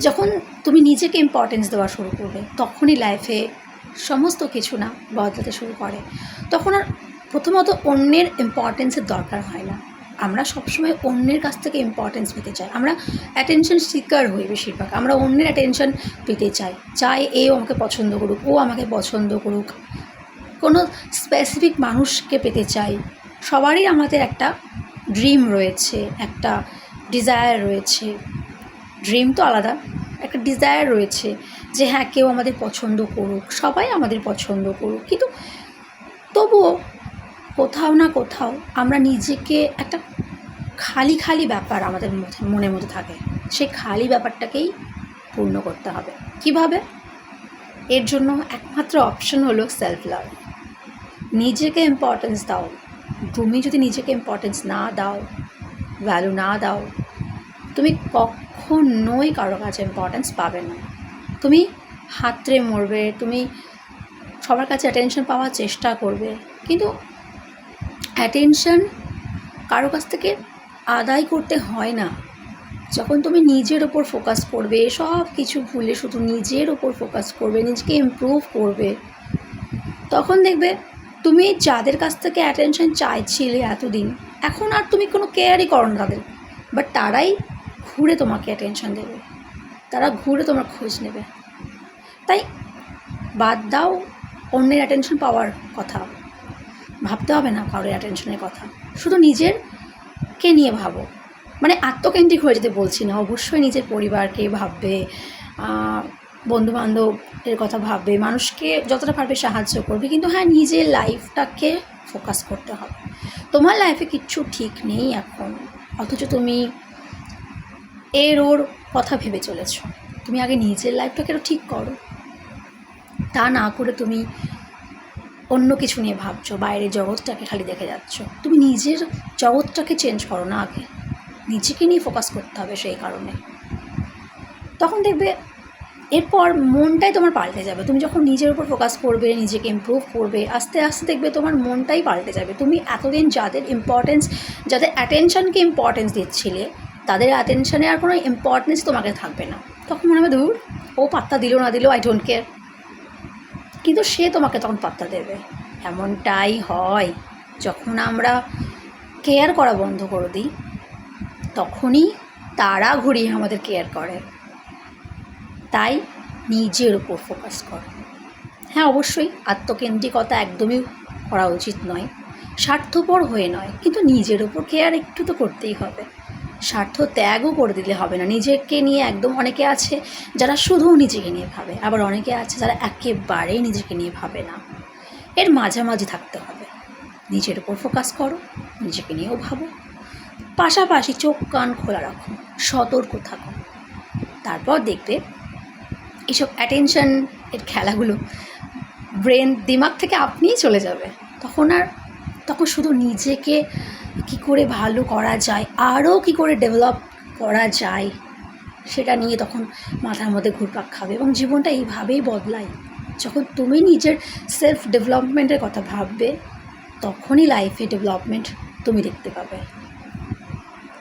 যখন তুমি নিজেকে ইম্পর্টেন্স দেওয়া শুরু করবে তখনই লাইফে সমস্ত কিছু না বদলাতে শুরু করে। তখন আর প্রথমত অন্যের ইম্পর্টেন্সের দরকার হয় না। আমরা সবসময় অন্যের কাছ থেকে ইম্পর্টেন্স পেতে চাই, আমরা অ্যাটেনশন সিকার হই বেশিরভাগ। আমরা অন্যের অ্যাটেনশন পেতে চাই এও আমাকে পছন্দ করুক, ও আমাকে পছন্দ করুক, কোনো স্পেসিফিক মানুষকে পেতে চাই। সবারই আমাদের একটা ড্রিম রয়েছে, একটা ডিজায়ার রয়েছে। ড্রিম তো আলাদা, একটা ডিজায়ার রয়েছে যে হ্যাঁ কেউ আমাদের পছন্দ করুক, সবাই আমাদের পছন্দ করুক। কিন্তু তবুও কোথাও না কোথাও আমরা নিজেকে একটা খালি খালি ব্যাপার আমাদের মনের মধ্যে থাকে, সেই খালি ব্যাপারটাকেই পূর্ণ করতে হবে। কিভাবে? এর জন্য একমাত্র অপশন হলো সেলফ লাভ। নিজেকে ইম্পর্টেন্স দাও। তুমি যদি নিজেকে ইম্পর্টেন্স না দাও, ভ্যালু না দাও, তুমি কখনোই কারো কাছে ইম্পর্টেন্স পাবে না। তুমি হাতড়ে মরবে, তুমি সবার কাছে অ্যাটেনশন পাওয়ার চেষ্টা করবে, কিন্তু অ্যাটেনশন কারো কাছ থেকে আদায় করতে হয় না। যখন তুমি নিজের ওপর ফোকাস করবে, সব কিছু ভুলে শুধু নিজের ওপর ফোকাস করবে, নিজেকে ইমপ্রুভ করবে, তখন দেখবে তুমি যাদের কাছ থেকে অ্যাটেনশন চাইছিলে এতদিন, এখন আর তুমি কোনো কেয়ারই করো না তাদের, বাট তারাই ঘুরে তোমাকে অ্যাটেনশন দেবে, তারা ঘুরে তোমার খোঁজ নেবে। তাই বাদ দাও অন্যের অ্যাটেনশন পাওয়ার কথা, ভাবতে হবে না কারোর অ্যাটেনশনের কথা, শুধু নিজেরকে নিয়ে ভাবো। মানে আত্মকেন্দ্রিক হয়ে যেতে বলছি না, অবশ্যই নিজের পরিবারকে ভাববে, বন্ধুবান্ধবের কথা ভাববে, মানুষকে যতটা পারবে সাহায্য করবে, কিন্তু হ্যাঁ নিজের লাইফটাকে ফোকাস করতে হবে। তোমার লাইফে কিচ্ছু ঠিক নেই এখন, অথচ তুমি ওর কথা ভেবে চলেছ। তুমি আগে নিজের লাইফটাকে ঠিক করো, তা না করে তুমি অন্য কিছু নিয়ে ভাবছো, বাইরের জগৎটাকে খালি দেখে যাচ্ছ। তুমি নিজের জগৎটাকে চেঞ্জ করো না, আগে নিজেকে নিয়ে ফোকাস করতে হবে। সেই কারণে তখন দেখবে এরপর মনটাই তোমার পাল্টে যাবে। তুমি যখন নিজের উপর ফোকাস করবে, নিজেকে ইমপ্রুভ করবে, আস্তে আস্তে দেখবে তোমার মনটাই পাল্টে যাবে। তুমি এতদিন যাদের অ্যাটেনশনকে ইম্পর্টেন্স দিচ্ছিলে, তাদের অ্যাটেনশনে আর কোনো ইম্পর্টেন্স তোমাকে থাকবে না। তখন মনে হবে ধুর, ও পাত্তা দিল না দিল, আই ডোন্ট কেয়ার। কিন্তু সে তোমাকে তখন পাত্তা দেবে। এমনটাই হয়, যখন আমরা কেয়ার করা বন্ধ করে দিই, তখনই তারা ঘুরিয়ে আমাদের কেয়ার করে। তাই নিজের উপর ফোকাস কর। হ্যাঁ অবশ্যই আত্মকেন্দ্রিকতা একদমই করা উচিত নয়, স্বার্থপর হয়ে নয়, কিন্তু নিজের উপর কেয়ার একটু তো করতেই হবে। স্বার্থ ত্যাগও করে দিলে হবে না। নিজেকে নিয়ে একদম, অনেকে আছে যারা শুধু নিজেকে নিয়ে ভাবে, আবার অনেকে আছে যারা একেবারেই নিজেকে নিয়ে ভাবে না। এর মাঝামাঝি থাকতে হবে। নিজের উপর ফোকাস করো, নিজেকে নিয়েও ভাবো, পাশাপাশি চোখ কান খোলা রাখো, সতর্ক থাকো। তারপর দেখবে এইসব অ্যাটেনশন এর খেলাগুলো দিমাগ থেকে আপনিই চলে যাবে। তখন শুধু নিজেকে কি করে ভালো করা যায়, আরও কি করে ডেভেলপ করা যায়, সেটা নিয়ে তখন মাথার মধ্যে ঘুরপাক খাবে, এবং জীবনটা এইভাবেই বদলায়। যখন তুমি নিজের সেলফ ডেভেলপমেন্টের কথা ভাববে, তখনই লাইফে ডেভেলপমেন্ট তুমি দেখতে পাবে।